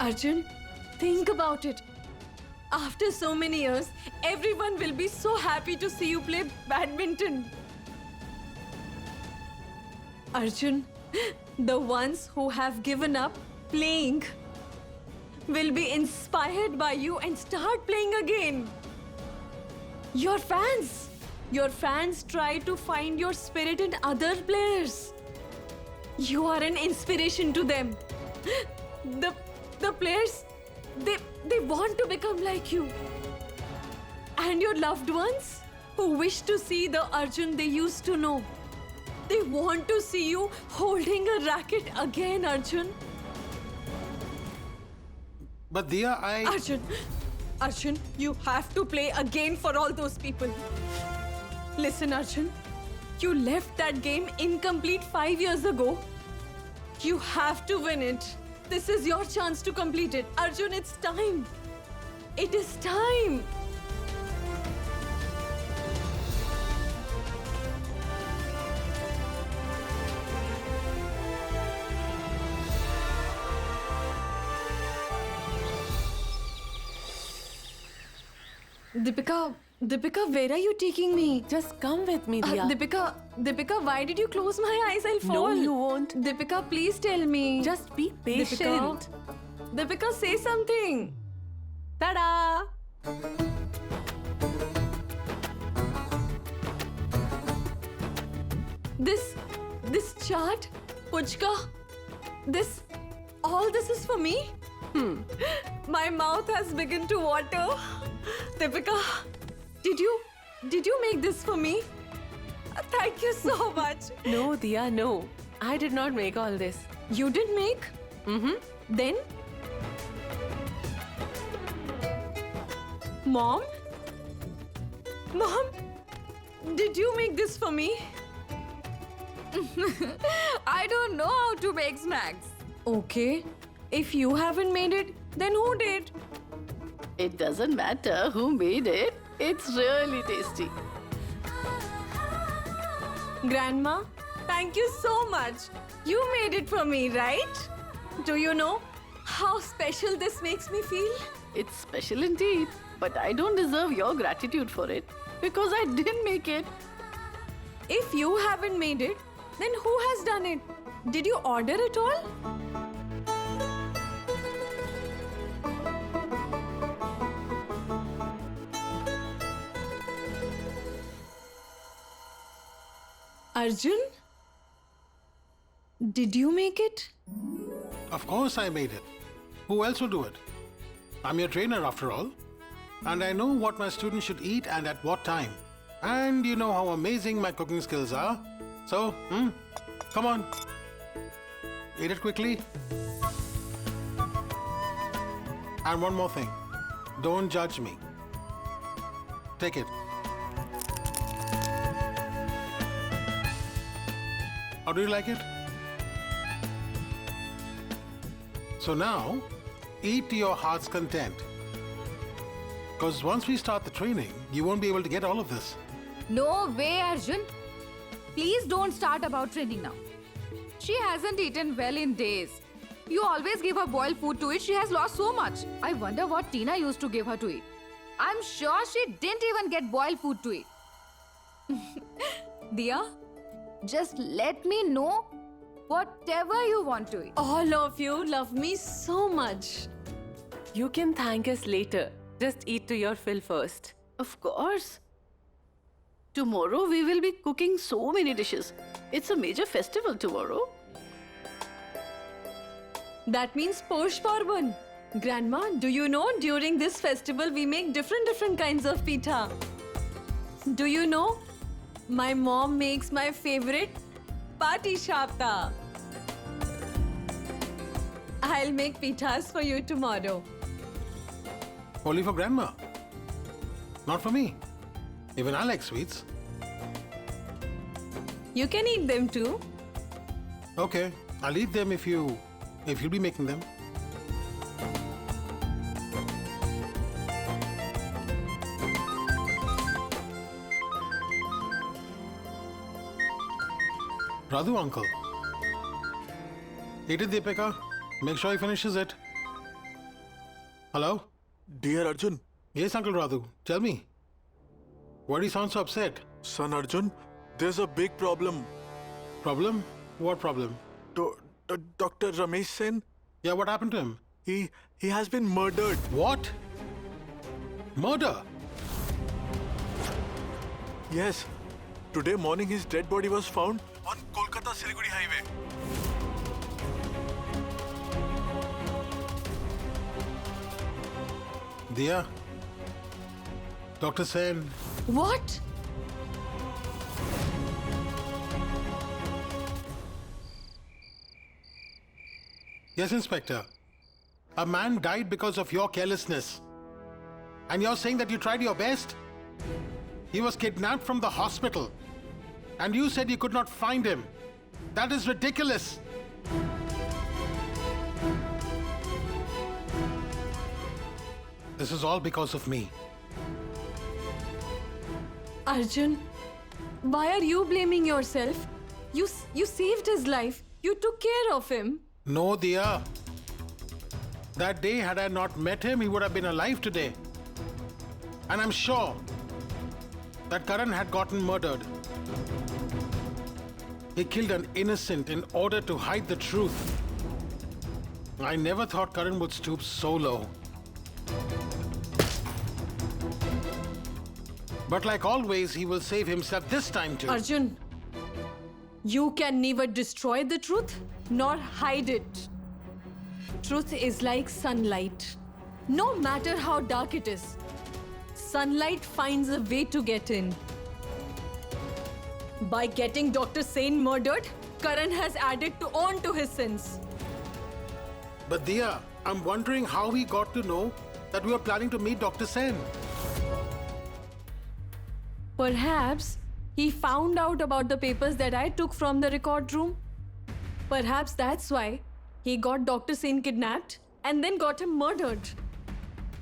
Arjun, think about it. After so many years, everyone will be so happy to see you play badminton. Arjun, the ones who have given up playing will be inspired by you and start playing again. Your fans try to find your spirit in other players. You are an inspiration to them. The players, they want to become like you. And your loved ones who wish to see the Arjun they used to know. They want to see you holding a racket again, Arjun. But Diya, Arjun, you have to play again for all those people. Listen, Arjun, you left that game incomplete 5 years ago. You have to win it. This is your chance to complete it. Arjun, it's time. It is time. Deepika, where are you taking me? Just come with me, Diya. Deepika, why did you close my eyes? I'll fall. No, you won't. Deepika, please tell me. Just be patient. Deepika, say something. Ta-da! This chart, Puchka, all this is for me? My mouth has begun to water. Deepika, did you make this for me? Thank you so much. No, Diya, no. I did not make all this. You did make? Then? Mom, did you make this for me? I don't know how to make snacks. Okay. If you haven't made it, then who did? It doesn't matter who made it. It's really tasty. Grandma, thank you so much. You made it for me, right? Do you know how special this makes me feel? It's special indeed. But I don't deserve your gratitude for it because I didn't make it. If you haven't made it, then who has done it? Did you order it all? Arjun? Did you make it? of course I made it. Who else will do it? I'm your trainer after all. And I know what my students should eat and at what time. And you know how amazing my cooking skills are. So, come on. Eat it quickly. And one more thing. Don't judge me. Take it. How do you like it? So now, eat to your heart's content. Because once we start the training, you won't be able to get all of this. No way, Arjun. Please don't start about training now. She hasn't eaten well in days. You always give her boiled food to eat. She has lost so much. I wonder what Tina used to give her to eat. I'm sure she didn't even get boiled food to eat. Diya, just let me know whatever you want to eat. All of you love me so much. You can thank us later. Just eat to your fill first. Of course. Tomorrow we will be cooking so many dishes. It's a major festival tomorrow. That means Posh Parban. Grandma, do you know during this festival we make different kinds of pitha? Do you know? My mom makes my favorite Pati Shapta. I'll make pithas for you tomorrow. Only for grandma. Not for me. Even I like sweets. You can eat them too. Okay, I'll eat them if you'll be making them. Radhu uncle. Eat it, Deepika. Make sure he finishes it. Hello? Dear Arjun, Yes, Uncle Radhu. Tell me. Why do you sound so upset? son Arjun, there's a big problem. Problem? What problem? Dr. Ramesh Sen, Yeah, what happened to him? he has been murdered. What? Murder? Yes. Today morning his dead body was found on Kolkata Siliguri highway. Dia? Dr. Sen? What? Yes, Inspector. A man died because of your carelessness. And you're saying that you tried your best? He was kidnapped from the hospital. And you said you could not find him. That is ridiculous. This is all because of me. Arjun, why are you blaming yourself? You saved his life. You took care of him. No, Dia. That day, had I not met him, he would have been alive today. And I'm sure that Karan had gotten murdered. He killed an innocent in order to hide the truth. I never thought Karan would stoop so low. But like always, he will save himself this time too. Arjun, you can neither destroy the truth nor hide it. Truth is like sunlight. No matter how dark it is, sunlight finds a way to get in. By getting Dr. Sen murdered, Karan has added on to his sins. But Dia, I'm wondering how he got to know that we were planning to meet Dr. Sen. Perhaps he found out about the papers that I took from the record room. Perhaps that's why he got Dr. Sen kidnapped and then got him murdered.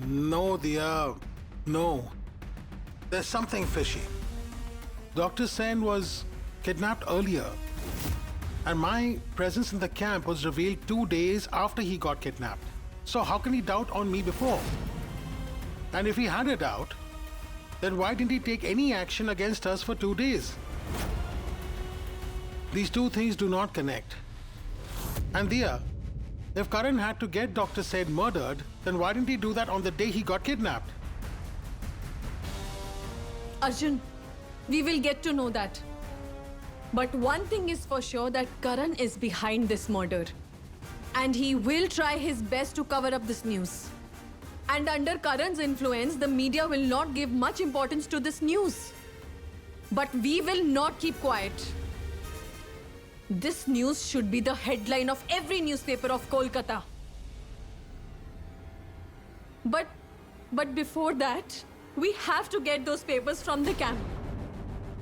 No, Dia. No. There's something fishy. Dr. Sen was kidnapped earlier. And my presence in the camp was revealed 2 days after he got kidnapped. So how can he doubt on me before? And if he had a doubt, then why didn't he take any action against us for 2 days? These two things do not connect. And Dia, if Karan had to get Dr. Sen murdered, then why didn't he do that on the day he got kidnapped? Arjun, we will get to know that. But one thing is for sure, that Karan is behind this murder. And he will try his best to cover up this news. And under Karan's influence, the media will not give much importance to this news. But we will not keep quiet. This news should be the headline of every newspaper of Kolkata. But before that, we have to get those papers from the camp.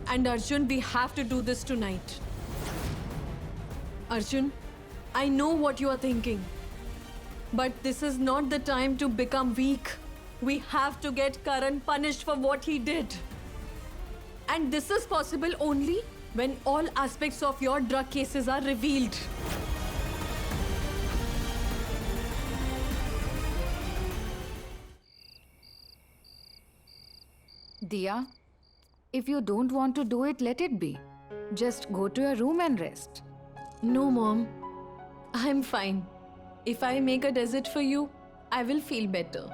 And Arjun, we have to do this tonight. Arjun, I know what you are thinking. But this is not the time to become weak. We have to get Karan punished for what he did. And this is possible only when all aspects of your drug cases are revealed. Dia, if you don't want to do it, let it be. Just go to your room and rest. No, Mom. I'm fine. If I make a dessert for you, I will feel better.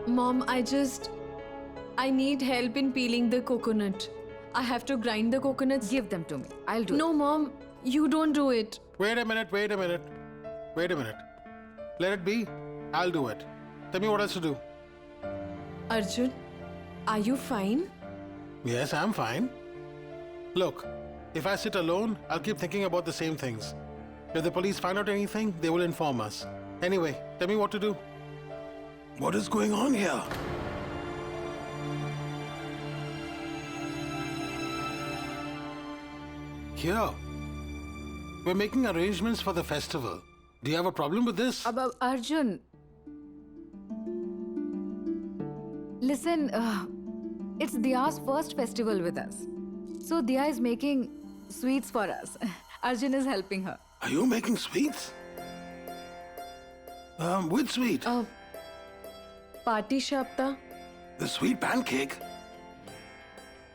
Mom, I need help in peeling the coconut. I have to grind the coconuts. Give them to me. I'll do it. No, Mom, you don't do it. Wait a minute. Let it be. I'll do it. Tell me what else to do. Arjun, are you fine? Yes, I'm fine. Look, if I sit alone, I'll keep thinking about the same things. If the police find out anything, they will inform us. Anyway, tell me what to do. What is going on here? Here. We're making arrangements for the festival. Do you have a problem with this? Arjun. Listen, it's Dia's first festival with us. So Dia is making sweets for us. Arjun is helping her. Are you making sweets? Which sweet? Party Shapta. The sweet pancake?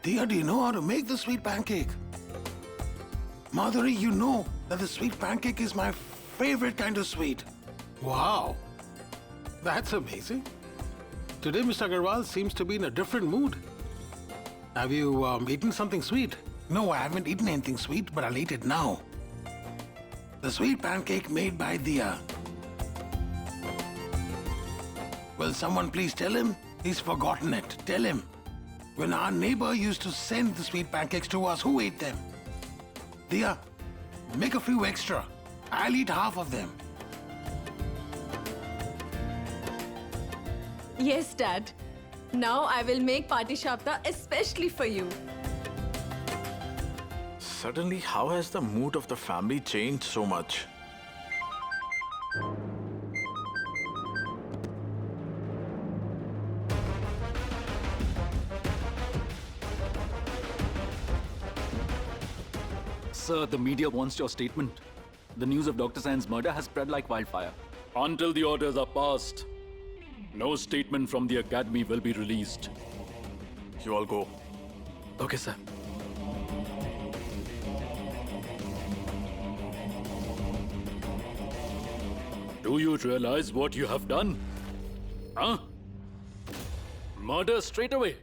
Dear, do you know how to make the sweet pancake? Madhuri, you know that the sweet pancake is my favorite kind of sweet. Wow. That's amazing. Today, Mr. Agarwal seems to be in a different mood. Have you eaten something sweet? No, I haven't eaten anything sweet, but I'll eat it now. The sweet pancake made by Diya. Will someone please tell him? He's forgotten it. Tell him. When our neighbor used to send the sweet pancakes to us, who ate them? Diya, make a few extra. I'll eat half of them. Yes, Dad. Now I will make Party Shapta especially for you. Suddenly, how has the mood of the family changed so much? Sir, the media wants your statement. The news of Dr. Sen's murder has spread like wildfire. Until the orders are passed, no statement from the academy will be released. You all go. Okay, sir. Do you realize what you have done? Huh? Murder straight away.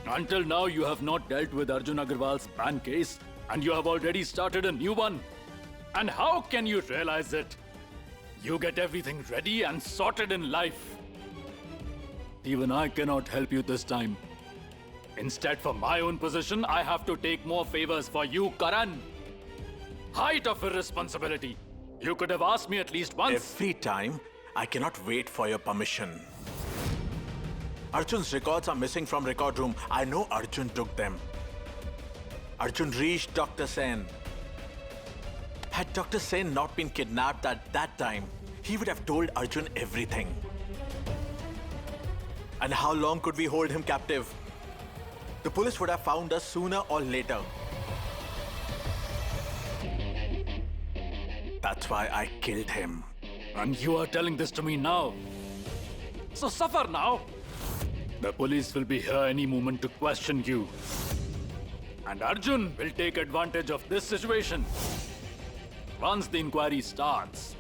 Until now, you have not dealt with Arjun Agarwal's ban case, and you have already started a new one. And how can you realize it? You get everything ready and sorted in life. Even I cannot help you this time. Instead, for my own position, I have to take more favors for you, Karan. Height of irresponsibility. You could have asked me at least once. Every time, I cannot wait for your permission. Arjun's records are missing from record room. I know Arjun took them. Arjun reached Dr. Sen. Had Dr. Sen not been kidnapped at that time, he would have told Arjun everything. And how long could we hold him captive? The police would have found us sooner or later. That's why I killed him. And you are telling this to me now. So suffer now. The police will be here any moment to question you. And Arjun will take advantage of this situation. Once the inquiry starts,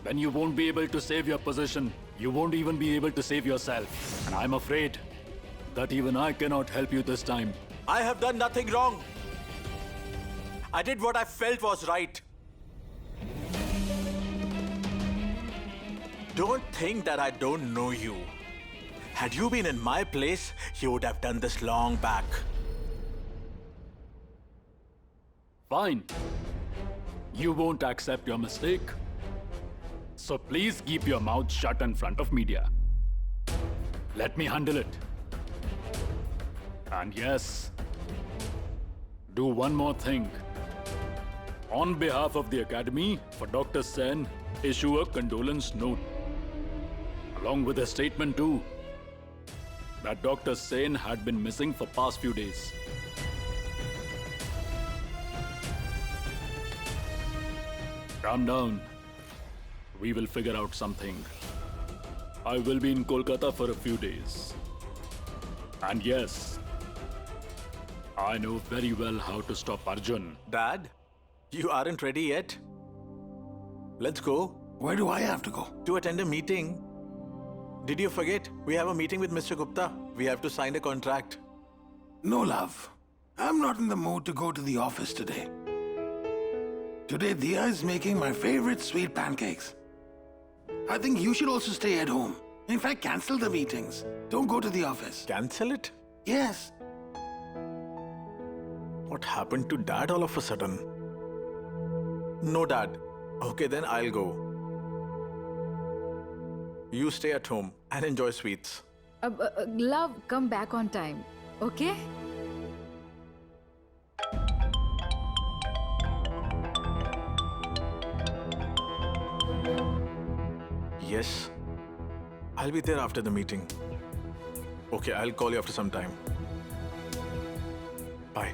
then you won't be able to save your position. You won't even be able to save yourself. And I'm afraid that even I cannot help you this time. I have done nothing wrong. I did what I felt was right. Don't think that I don't know you. Had you been in my place, you would have done this long back. Fine. You won't accept your mistake. So please keep your mouth shut in front of media. Let me handle it. And yes, do one more thing. On behalf of the Academy, for Dr. Sen, issue a condolence note. Along with a statement too, that Dr. Sen had been missing for past few days. Calm down. We will figure out something. I will be in Kolkata for a few days. And yes, I know very well how to stop Arjun. Dad, you aren't ready yet. Let's go Where do I have to go? to attend a meeting. Did you forget? We have a meeting with Mr. Gupta. We have to sign a contract. No, love. I'm not in the mood to go to the office today. Today, Diya is making my favorite sweet pancakes. I think you should also stay at home. In fact, cancel the meetings. Don't go to the office. Cancel it? Yes. What happened to Dad all of a sudden? No, Dad. Okay, then I'll go. You stay at home and enjoy sweets. Love, come back on time, okay? Yes. I'll be there after the meeting. Okay, I'll call you after some time. Bye.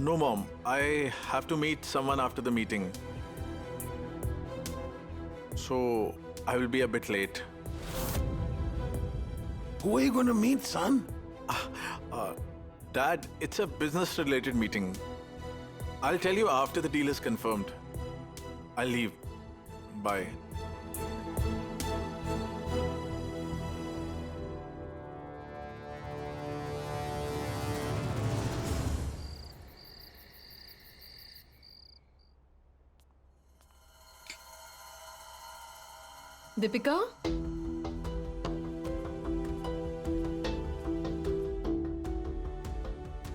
No, Mom. I have to meet someone after the meeting. So, I will be a bit late. Who are you going to meet, son? Dad, it's a business-related meeting. I'll tell you after the deal is confirmed. I'll leave. Bye. Deepika?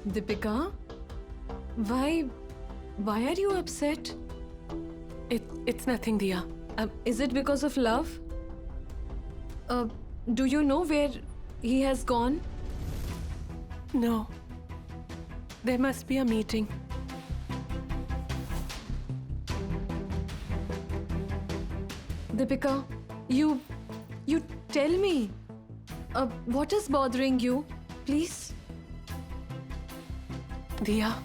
Deepika? Why are you upset? It's nothing, Dia. Is it because of love? Do you know where he has gone? No. There must be a meeting. Deepika, you tell me. What is bothering you? Please. Dia,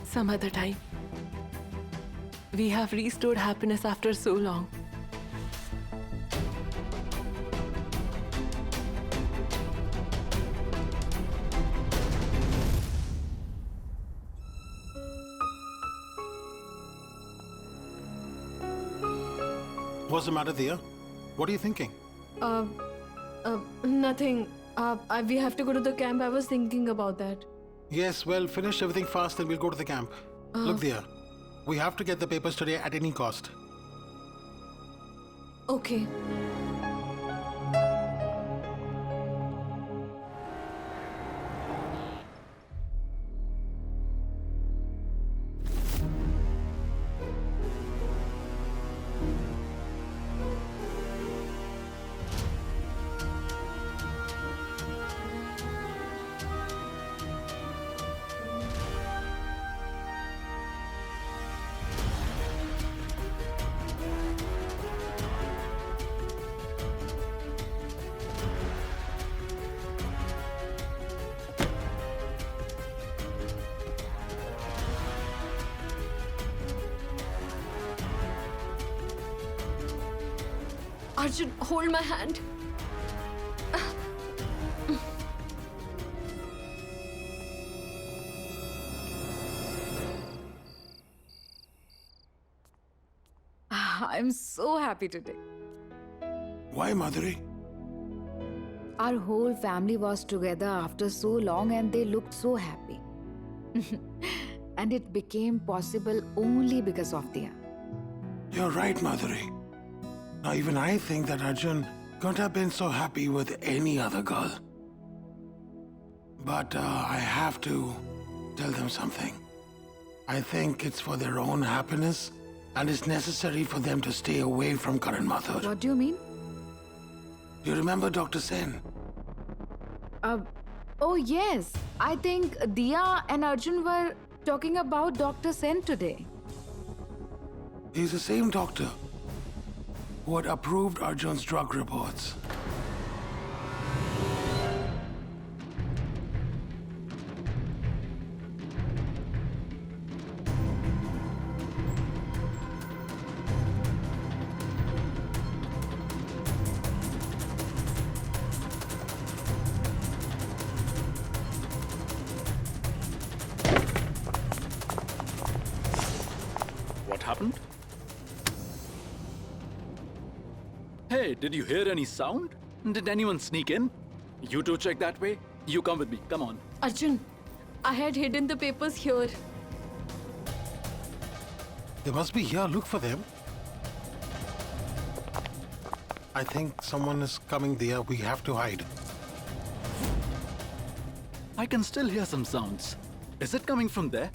some other time. We have restored happiness after so long. What's the matter, Dia? What are you thinking? Nothing. We have to go to the camp. I was thinking about that. Yes, well, finish everything fast and we'll go to the camp. Look, Dia, we have to get the papers today at any cost. Okay. Arjun, hold my hand. I'm so happy today. Why, Madhuri? Our whole family was together after so long and they looked so happy. And it became possible only because of Dia. You're right, Madhuri. Now, even I think that Arjun couldn't have been so happy with any other girl. But I have to tell them something. I think it's for their own happiness and it's necessary for them to stay away from Karan Mathur. What do you mean? You remember Dr. Sen? Oh yes. I think Dia and Arjun were talking about Dr. Sen today. He's the same doctor who had approved Arjun's drug reports. What happened? Hey, did you hear any sound? Did anyone sneak in? You two check that way. You come with me. Come on. Arjun, I had hidden the papers here. They must be here. Look for them. I think someone is coming there. We have to hide. I can still hear some sounds. Is it coming from there?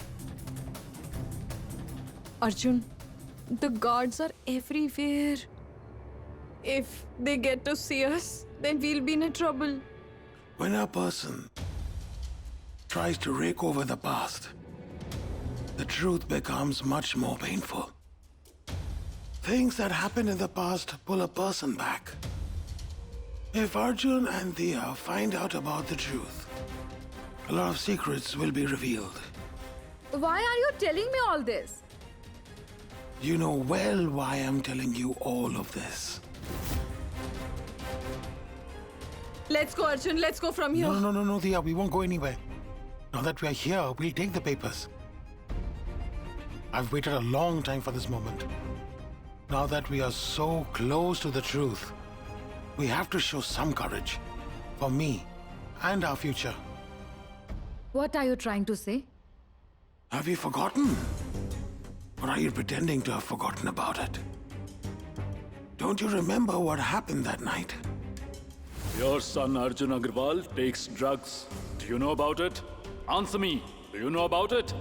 Arjun, the guards are everywhere. If they get to see us, then we'll be in trouble. When a person tries to rake over the past, the truth becomes much more painful. Things that happened in the past pull a person back. If Arjun and Dia find out about the truth, a lot of secrets will be revealed. Why are you telling me all this? You know well why I'm telling you all of this. Let's go, Arjun. Let's go from here. No, Diya, we won't go anywhere. Now that we are here, we'll take the papers. I've waited a long time for this moment. Now that we are so close to the truth, we have to show some courage. For me and our future. What are you trying to say? Have you forgotten? Or are you pretending to have forgotten about it? Don't you remember what happened that night? Your son Arjun Agarwal takes drugs. Do you know about it? Answer me. Do you know about it?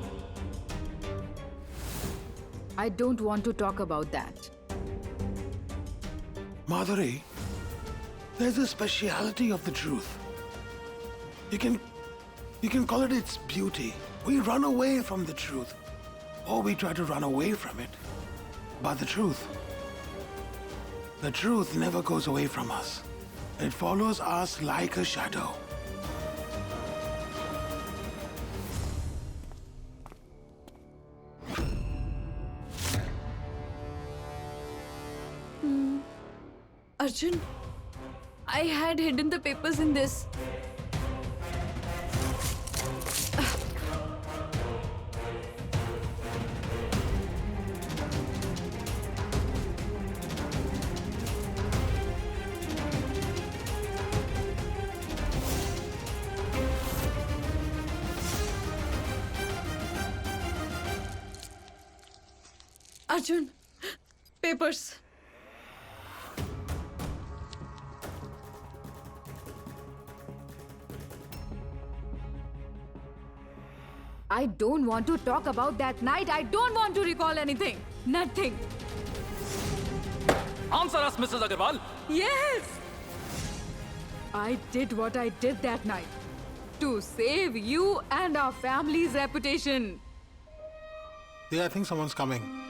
I don't want to talk about that. Madhuri, there's a speciality of the truth. You can call it its beauty. We run away from the truth. Or we try to run away from it. But the truth never goes away from us. It follows us like a shadow. Arjun, I had hidden the papers in this. Arjun, papers. I don't want to talk about that night. I don't want to recall anything. Nothing. Answer us, Mrs. Agarwal. Yes! I did what I did that night to save you and our family's reputation. Yeah, I think someone's coming.